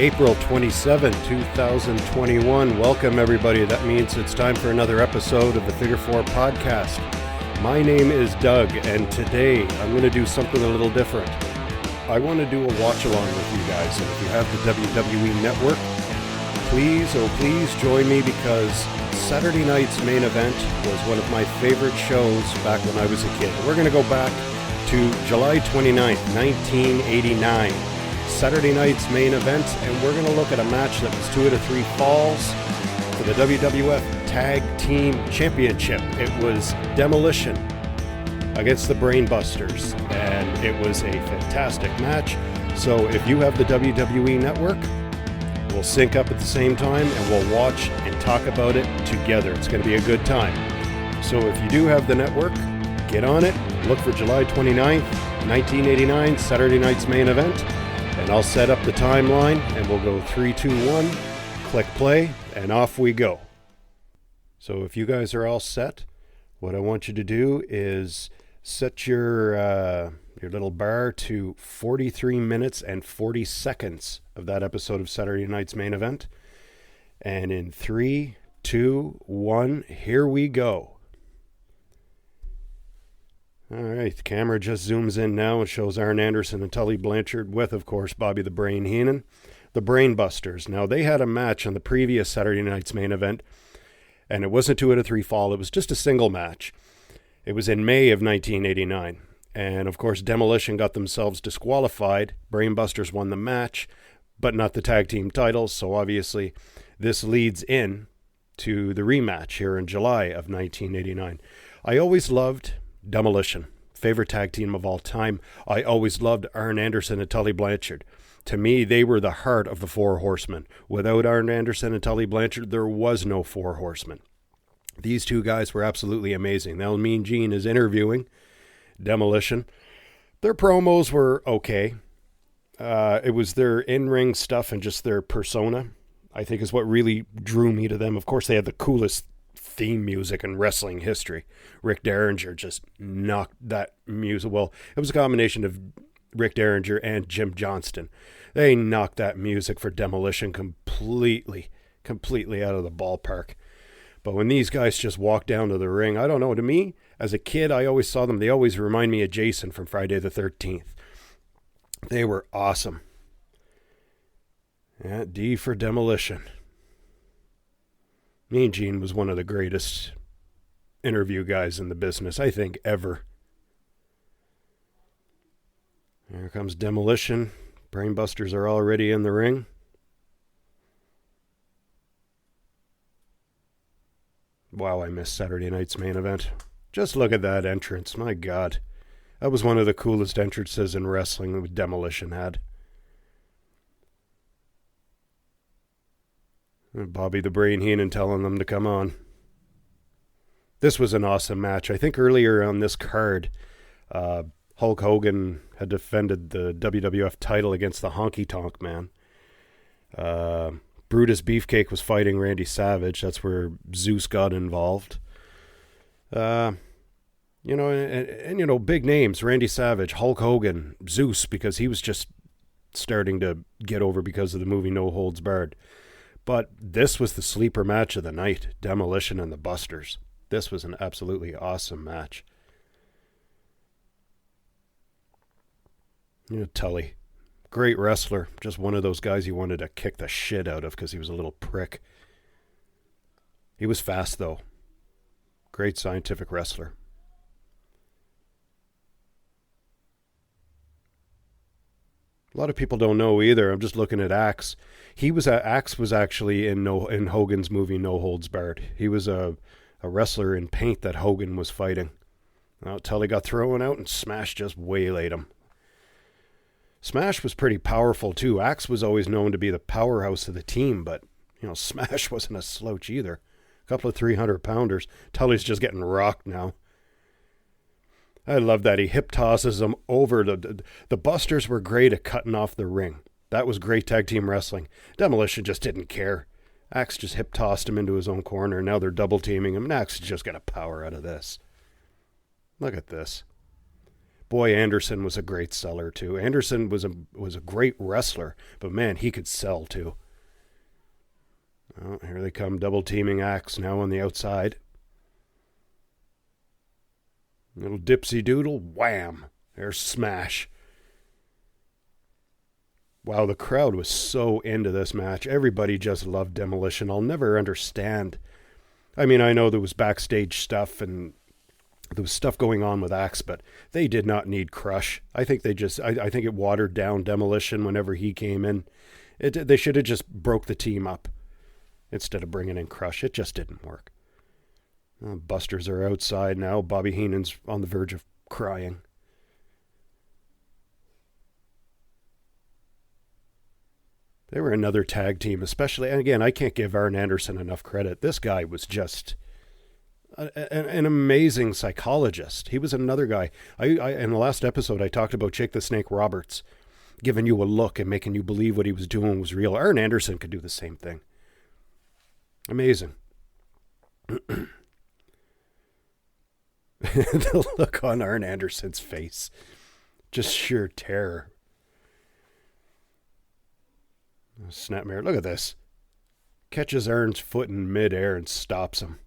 April 27, 2021. Welcome, everybody. That means it's time for another episode of the Figure 4 podcast. My name is Doug, and today I'm going to do something a little different. I want to do a watch-along with you guys, and if you have the WWE Network, please join me, because Saturday night's main event was one of my favorite shows back when I was a kid. We're going to go back to July 29th, 1989. Saturday night's main event, and we're going to look at a match that was 2 out of 3 falls for the WWF Tag Team Championship. It was Demolition against the Brainbusters, and it was a fantastic match. So if you have the WWE Network, we'll sync up at the same time and we'll watch and talk about it together. It's going to be a good time. So if you do have the network, get on it. Look for July 29th, 1989, Saturday night's main event. And I'll set up the timeline, and we'll go 3, 2, 1, click play, and off we go. So if you guys are all set, what I want you to do is set your little bar to 43 minutes and 40 seconds of that episode of Saturday night's main event. And in 3, 2, 1, here we go. All right, the camera just zooms in now and shows Arn Anderson and Tully Blanchard with, of course, Bobby the Brain Heenan, the Brainbusters. Now, they had a match on the previous Saturday night's main event, and it wasn't 2 out of 3 fall. It was just a single match. It was in May of 1989. And, of course, Demolition got themselves disqualified. Brainbusters won the match, but not the tag team titles. So, obviously, this leads in to the rematch here in July of 1989. I always loved Demolition, favorite tag team of all time. I always loved Arn Anderson and Tully Blanchard. To me, they were the heart of the Four Horsemen. Without Arn Anderson and Tully Blanchard, there was no Four Horsemen. These two guys were absolutely amazing. Now, Mean Gene is interviewing Demolition. Their promos were okay. It was their in-ring stuff and just their persona, I think, is what really drew me to them. Of course, they had the coolest theme music in wrestling history. Rick Derringer just knocked that music. Well, it was a combination of Rick Derringer and Jim Johnston. They knocked that music for Demolition completely out of the ballpark. But when these guys just walk down to the ring, I don't know, to me, as a kid, I always saw them. They always remind me of Jason from Friday the 13th. They were awesome. Yeah, D for Demolition. Mean Gene was one of the greatest interview guys in the business, I think, ever. Here comes Demolition. Brainbusters are already in the ring. Wow, I missed Saturday night's main event. Just look at that entrance. My God. That was one of the coolest entrances in wrestling that Demolition had. Bobby the Brain Heenan telling them to come on. This was an awesome match. I think earlier on this card, Hulk Hogan had defended the WWF title against the Honky Tonk Man. Brutus Beefcake was fighting Randy Savage. That's where Zeus got involved. And big names, Randy Savage, Hulk Hogan, Zeus, because he was just starting to get over because of the movie No Holds Barred. But this was the sleeper match of the night, Demolition and the Busters. This was an absolutely awesome match. Tully, great wrestler. Just one of those guys you wanted to kick the shit out of because he was a little prick. He was fast, though. Great scientific wrestler. A lot of people don't know either. I'm just looking at Axe. Axe was actually in Hogan's movie No Holds Barred. He was a wrestler in paint that Hogan was fighting. Tully got thrown out and Smash just waylaid him. Smash was pretty powerful too. Axe was always known to be the powerhouse of the team, but Smash wasn't a slouch either. A couple of 300-pounders. Tully's just getting rocked now. I love that he hip tosses him over. The Busters were great at cutting off the ring. That was great tag team wrestling. Demolition just didn't care. Axe just hip tossed him into his own corner. Now they're double teaming him, and Axe just got a power out of this. Look at this. Boy, Anderson was a great seller too. Anderson was a great wrestler, but man, he could sell too. Oh, here they come, double teaming Axe now on the outside. Little dipsy doodle, wham! There's Smash. Wow, the crowd was so into this match. Everybody just loved Demolition. I'll never understand. I mean, I know there was backstage stuff and there was stuff going on with Axe, but they did not need Crush. I think they just, I think it watered down Demolition whenever he came in. They should have just broke the team up instead of bringing in Crush. It just didn't work. Busters are outside now. Bobby Heenan's on the verge of crying. They were another tag team, especially, and again, I can't give Arn Anderson enough credit. This guy was just an amazing psychologist. He was another guy. I in the last episode, I talked about Jake the Snake Roberts, giving you a look and making you believe what he was doing was real. Arn Anderson could do the same thing. Amazing. The look on Arn Anderson's face. Just sheer terror. Snapmare, look at this. Catches Arn's foot in midair and stops him.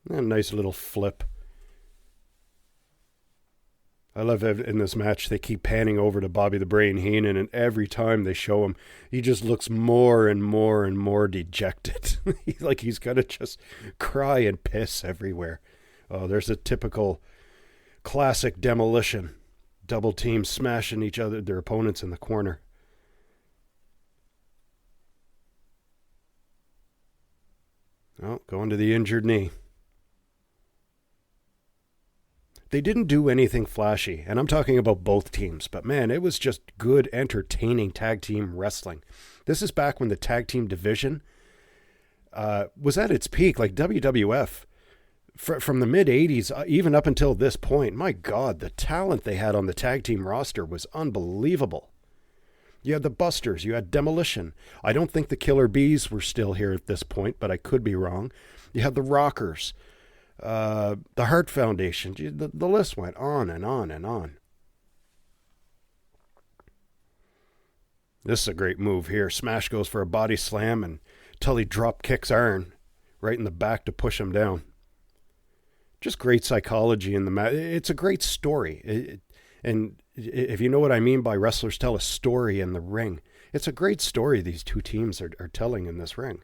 A nice little flip. I love in this match, they keep panning over to Bobby the Brain Heenan, and every time they show him, he just looks more and more and more dejected. Like he's going to just cry and piss everywhere. Oh, there's a typical classic Demolition. Double team smashing each other, their opponents in the corner. Oh, going to the injured knee. They didn't do anything flashy, and I'm talking about both teams, but man, it was just good, entertaining tag team wrestling. This is back when the tag team division was at its peak, like WWF. From the mid-'80s, even up until this point, my God, the talent they had on the tag team roster was unbelievable. You had the Busters, you had Demolition. I don't think the Killer Bees were still here at this point, but I could be wrong. You had the Rockers, the Hart Foundation. The list went on and on and on. This is a great move here. Smash goes for a body slam, and Tully drop kicks Arn right in the back to push him down. Just great psychology in the match. It's a great story. And if you know what I mean by wrestlers tell a story in the ring, it's a great story these two teams are telling in this ring.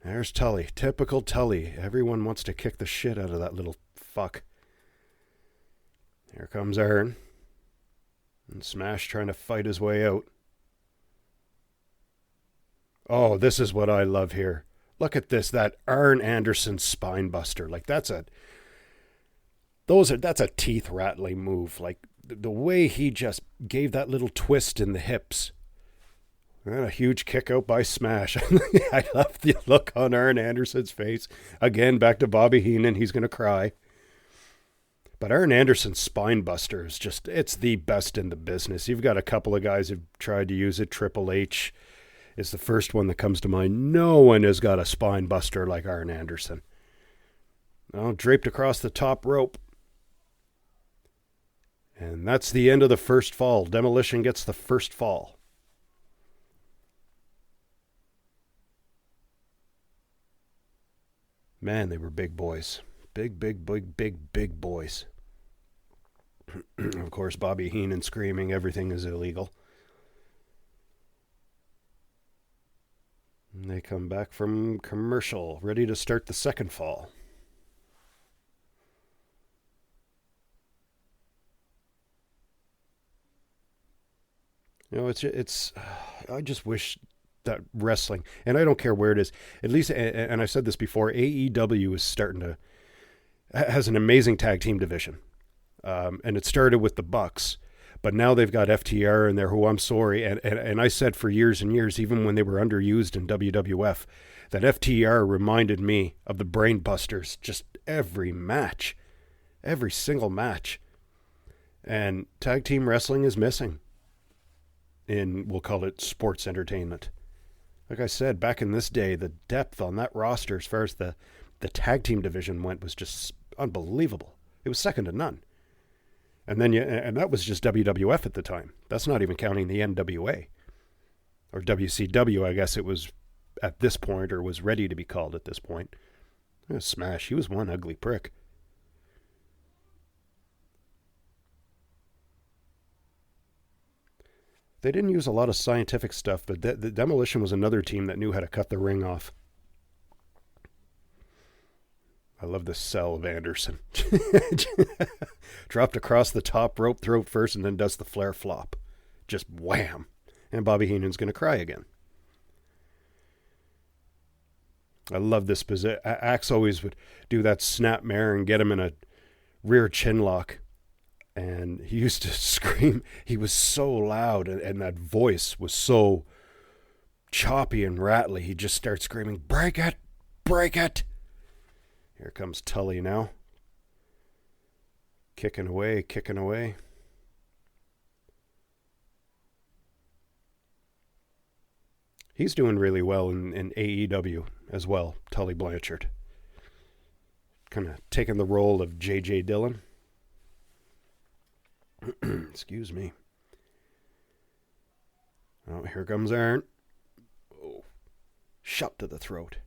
There's Tully. Typical Tully. Everyone wants to kick the shit out of that little fuck. Here comes Arn. And Smash trying to fight his way out. Oh, this is what I love here. Look at this, that Arn Anderson spine buster. Like that's a teeth rattling move. Like the way he just gave that little twist in the hips. And a huge kick out by Smash. I love the look on Arn Anderson's face. Again, back to Bobby Heenan. He's going to cry. But Arn Anderson's spine buster is just, it's the best in the business. You've got a couple of guys who've tried to use it. Triple H is the first one that comes to mind. No one has got a spine buster like Arn Anderson. Oh, draped across the top rope. And that's the end of the first fall. Demolition gets the first fall. Man, they were big boys. Big boys. Of course, Bobby Heenan screaming everything is illegal. And they come back from commercial, ready to start the second fall. You know, it's. I just wish that wrestling, and I don't care where it is. At least, and I've said this before, AEW is starting to has an amazing tag team division, and it started with the Bucks. But now they've got FTR in there, who I'm sorry, and I said for years and years, even when they were underused in WWF, that FTR reminded me of the Brain Busters just every match, every single match. And tag team wrestling is missing in, we'll call it sports entertainment. Like I said, back in this day, the depth on that roster as far as the tag team division went was just unbelievable. It was second to none. And then and that was just WWF at the time. That's not even counting the NWA or WCW. I guess it was at this point, or was ready to be called at this point. Smash. He was one ugly prick. They didn't use a lot of scientific stuff, but the Demolition was another team that knew how to cut the ring off. I love the sell of Anderson. Dropped across the top rope, throat first, and then does the flare flop. Just wham. And Bobby Heenan's going to cry again. I love this position. Axe always would do that snap mare and get him in a rear chin lock. And he used to scream. He was so loud, and that voice was so choppy and rattly. He'd just start screaming, "Break it! Break it!" Here comes Tully now. Kicking away, kicking away. He's doing really well in AEW as well, Tully Blanchard. Kind of taking the role of J.J. Dillon. Excuse me. Oh, here comes Arn. Oh, shot to the throat.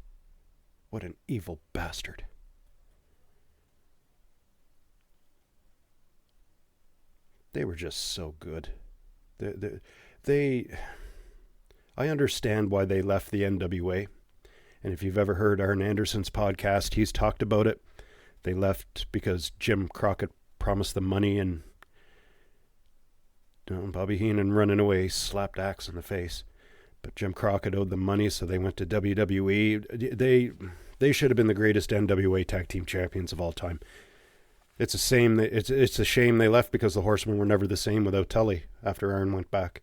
What an evil bastard. They were just so good. I understand why they left the NWA. And if you've ever heard Arn Anderson's podcast, he's talked about it. They left because Jim Crockett promised them money, and Bobby Heenan running away slapped Axe in the face. But Jim Crockett owed them money, so they went to WWE. They should have been the greatest NWA tag team champions of all time. It's a shame they left, because the Horsemen were never the same without Tully after Arn went back.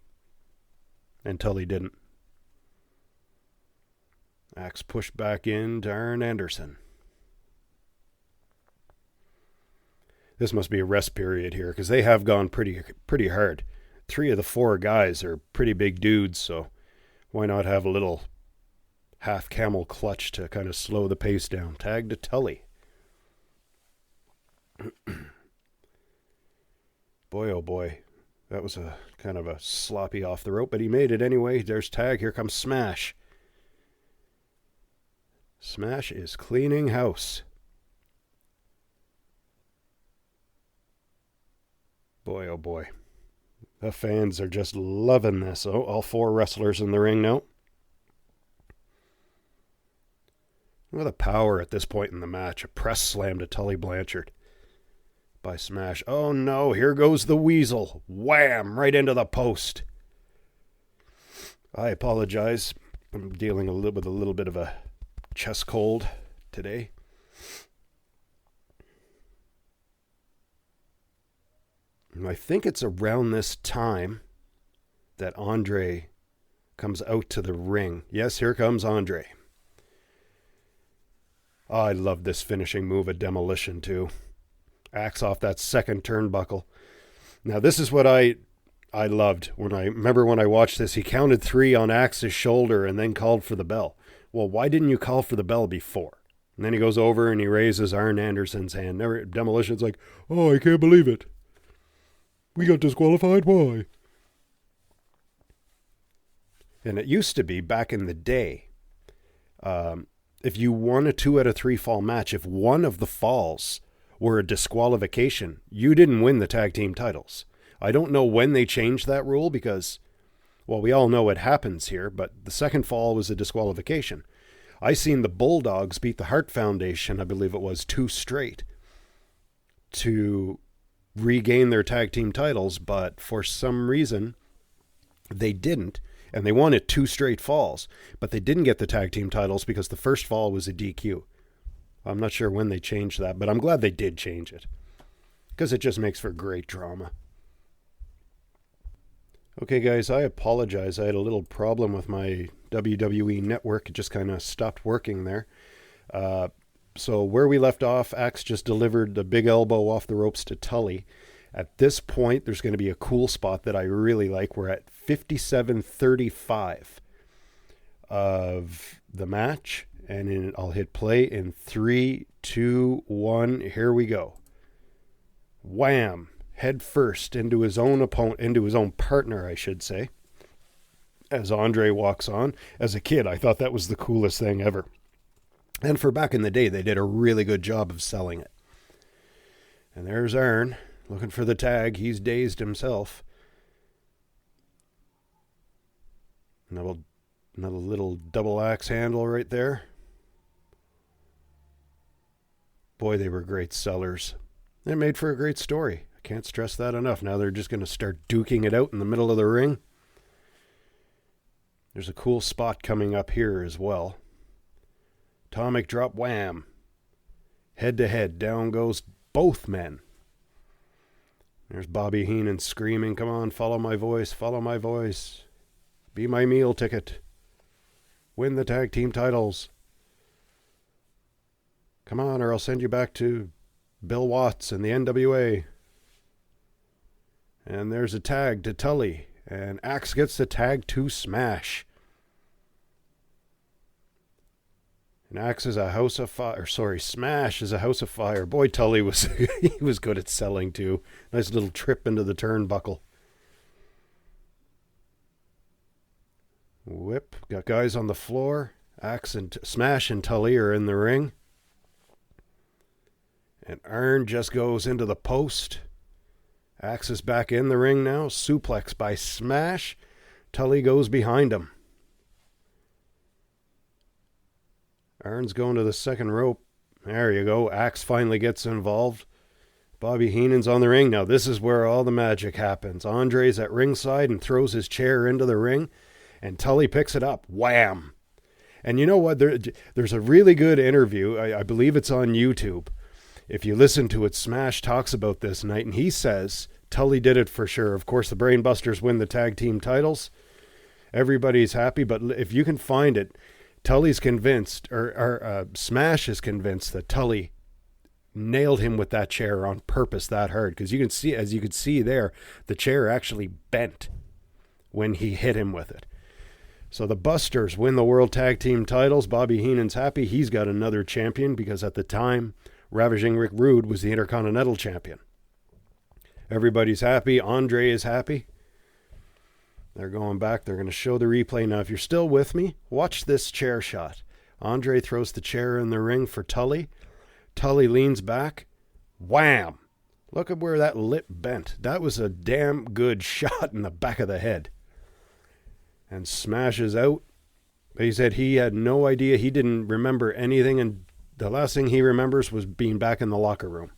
And Tully didn't. Axe pushed back into Arn Anderson. This must be a rest period here, because they have gone pretty hard. 3 of the 4 guys are pretty big dudes, so why not have a little half camel clutch to kind of slow the pace down? Tag to Tully. Boy, oh boy. That was a kind of a sloppy off the rope, but he made it anyway. There's tag. Here comes Smash. Smash is cleaning house. Boy, oh boy. The fans are just loving this. Oh, all 4 wrestlers in the ring now. Look at the power at this point in the match. A press slam to Tully Blanchard by Smash. Oh no, here goes the Weasel. Wham! Right into the post. I apologize. I'm dealing with a little bit of a chest cold today. And I think it's around this time that Andre comes out to the ring. Yes, here comes Andre. Oh, I love this finishing move at Demolition too. Axe off that second turnbuckle. Now this is what I loved. When I watched this, he counted 3 on Axe's shoulder and then called for the bell. Well, why didn't you call for the bell before? And then he goes over and he raises Arn Anderson's hand. Demolition's like, "Oh, I can't believe it. We got disqualified? Why?" And it used to be, back in the day, if you won a 2 out of 3 fall match, if one of the falls were a disqualification, you didn't win the tag team titles. I don't know when they changed that rule, because, well, we all know it happens here, but the second fall was a disqualification. I seen the Bulldogs beat the Hart Foundation, I believe it was, 2 straight to regain their tag team titles, but for some reason they didn't, and they won it 2 straight falls, but they didn't get the tag team titles because the first fall was a DQ. I'm not sure when they changed that, but I'm glad they did change it, because it just makes for great drama. Okay, guys, I apologize. I had a little problem with my WWE network. It just kind of stopped working there. So where we left off, Axe just delivered the big elbow off the ropes to Tully. At this point, there's going to be a cool spot that I really like. We're at 57:35 of the match, And I'll hit play in 3, 2, 1. Here we go. Wham! Head first into his own opponent, into his own partner, I should say. As Andre walks on. As a kid, I thought that was the coolest thing ever. And for back in the day, they did a really good job of selling it. And there's Arn, looking for the tag. He's dazed himself. Another little double axe handle right there. Boy, they were great sellers. They made for a great story. I can't stress that enough. Now they're just going to start duking it out in the middle of the ring. There's a cool spot coming up here as well. Atomic drop, wham. Head to head, down goes both men. There's Bobby Heenan screaming, come on, follow my voice, follow my voice. Be my meal ticket. Win the tag team titles. Come on, or I'll send you back to Bill Watts and the NWA. And there's a tag to Tully. And Axe gets the tag to Smash. And Axe is a house of fire. Smash is a house of fire. Boy, Tully was he was good at selling too. Nice little trip into the turnbuckle. Whip. Got guys on the floor. Axe and Smash and Tully are in the ring. And Arn just goes into the post. Axe is back in the ring now. Suplex by Smash. Tully goes behind him. Arn's going to the second rope. There you go. Axe finally gets involved. Bobby Heenan's on the ring. Now this is where all the magic happens. Andre's at ringside and throws his chair into the ring. And Tully picks it up. Wham! And you know what? There's a really good interview. I believe it's on YouTube. If you listen to it, Smash talks about this night. And he says Tully did it for sure. Of course, the Brainbusters win the tag team titles. Everybody's happy. But if you can find it, Tully's convinced, or Smash is convinced that Tully nailed him with that chair on purpose that hard. Because you can see, as you could see there, the chair actually bent when he hit him with it. So the Busters win the World Tag Team titles. Bobby Heenan's happy. He's got another champion because at the time, Ravishing Rick Rude was the Intercontinental Champion. Everybody's happy. Andre is happy. They're going back. They're going to show the replay. Now, if you're still with me, watch this chair shot. Andre throws the chair in the ring for Tully. Tully leans back. Wham! Look at where that lip bent. That was a damn good shot in the back of the head. And smashes out. He said he had no idea. He didn't remember anything. And the last thing he remembers was being back in the locker room.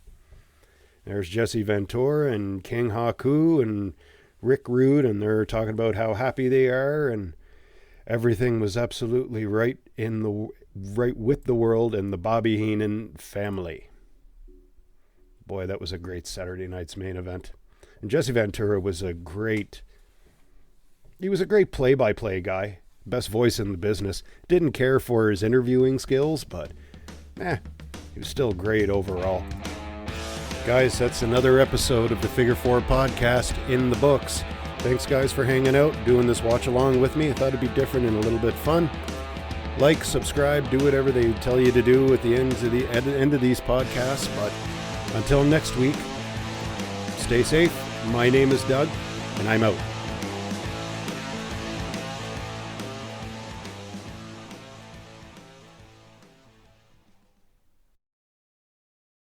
There's Jesse Ventura and King Haku and Rick Rude. And they're talking about how happy they are. And everything was absolutely right with the world and the Bobby Heenan family. Boy, that was a great Saturday night's main event. And Jesse Ventura was a great play-by-play guy. Best voice in the business. Didn't care for his interviewing skills, but he was still great overall. Guys, that's another episode of the Figure 4 podcast in the books. Thanks, guys, for hanging out, doing this watch-along with me. I thought it'd be different and a little bit fun. Like, subscribe, do whatever they tell you to do at the end of these podcasts. But until next week, stay safe. My name is Doug, and I'm out.